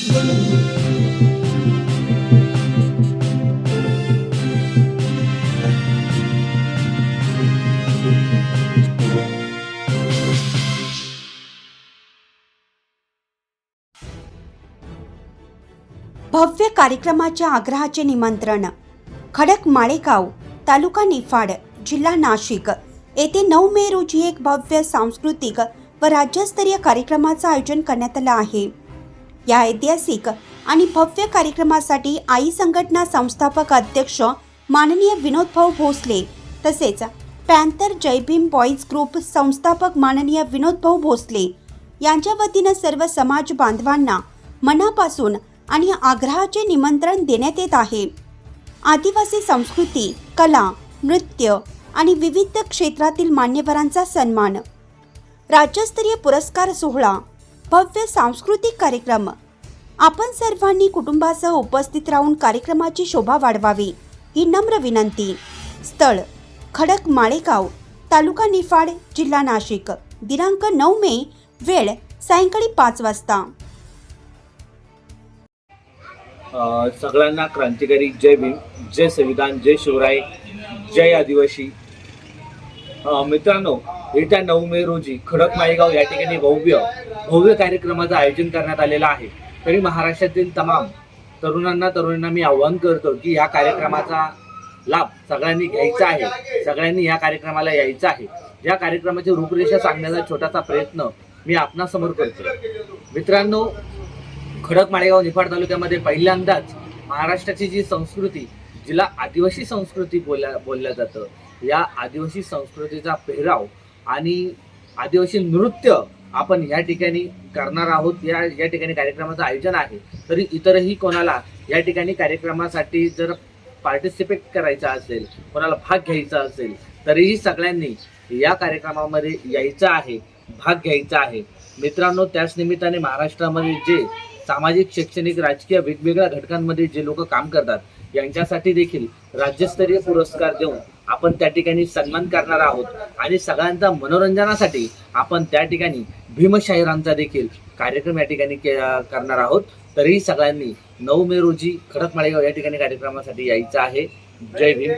भव्य कार्यक्रमाच्या आग्रहाचे निमंत्रण. खडक माळेगाव, तालुका निफाड, जिल्हा नाशिक येथे 9 मे रोजी एक भव्य सांस्कृतिक व राज्यस्तरीय कार्यक्रमाचे आयोजन करण्यात आले आहे. या ऐतिहासिक आणि भव्य कार्यक्रमासाठी आई संघटना संस्थापक अध्यक्ष माननीय विनोदभाऊ भोसले तसेच पॅन्थर जय भीम बॉईज ग्रुप संस्थापक माननीय विनोदभाऊ भोसले यांच्या वतीने सर्व समाज बांधवांना मनापासून आणि आग्रहाचे निमंत्रण देण्यात येत आहे. आदिवासी संस्कृती, कला, नृत्य आणि विविध क्षेत्रातील मान्यवरांचा सन्मान, राज्यस्तरीय पुरस्कार सोहळा, भव्य सांस्कृतिक कार्यक्रम. आपण सर्वांनी कुटुंबासह उपस्थित राहून कार्यक्रमाची शोभा वाढवावी ही नम्र विनंती. स्थळ खडक माळेगाव, तालुका निफाड, जिल्हा नाशिक. दिनांक 9 मे. वेळ सायंकाळी 5 वाजता. सगळ्यांना क्रांतिकारी जय भीम, जय संविधान, जय शिवराय, जय आदिवासी. मित्रांनो, येत्या 9 मे रोजी खडक माळेगाव या ठिकाणी भव्य कार्यक्रमाचं आयोजन करण्यात आलेलं आहे. तरी महाराष्ट्रातील तमाम तरुणांना मी आवाहन करतो की या कार्यक्रमाचा लाभ सगळ्यांनी घ्यायचा आहे, सगळ्यांनी या कार्यक्रमाला यायचं आहे. या कार्यक्रमाची रूपरेषा सांगण्याचा छोटासा प्रयत्न मी आपणासमोर करतो. मित्रांनो, खडक माळेगाव निफाड तालुक्यामध्ये पहिल्यांदाच महाराष्ट्राची जी संस्कृती, जिला आदिवासी संस्कृती बोलल्या जातं, या आदिवासी संस्कृतीचा पेहराव आणि आदिवासी नृत्य आपण या ठिकाणी करणार आहोत. या ठिकाणी कार्यक्रमाचं आयोजन आहे. तरी इतरही कोणाला या ठिकाणी कार्यक्रमासाठी जर पार्टिसिपेट करायचा असेल, कोणाला भाग घ्यायचा असेल, तरीही सगळ्यांनी या कार्यक्रमामध्ये यायचं आहे, भाग घ्यायचा आहे. मित्रांनो, त्याच निमित्ताने महाराष्ट्रामध्ये जे सामाजिक, शैक्षणिक, राजकीय वेगवेगळ्या घटकांमध्ये जे लोक काम करतात, यांच्यासाठी देखील राज्यस्तरीय पुरस्कार देऊन आपण त्या ठिकाणी सन्मान करणार आहोत. आणि सगळ्यांचा मनोरंजनासाठी आपण त्या ठिकाणी भीमशाहिरांचा देखील कार्यक्रम या ठिकाणी करणार आहोत. तरीही सगळ्यांनी 9 मे रोजी खडक माळेगाव या ठिकाणी कार्यक्रमासाठी यायचं आहे. जय भीम.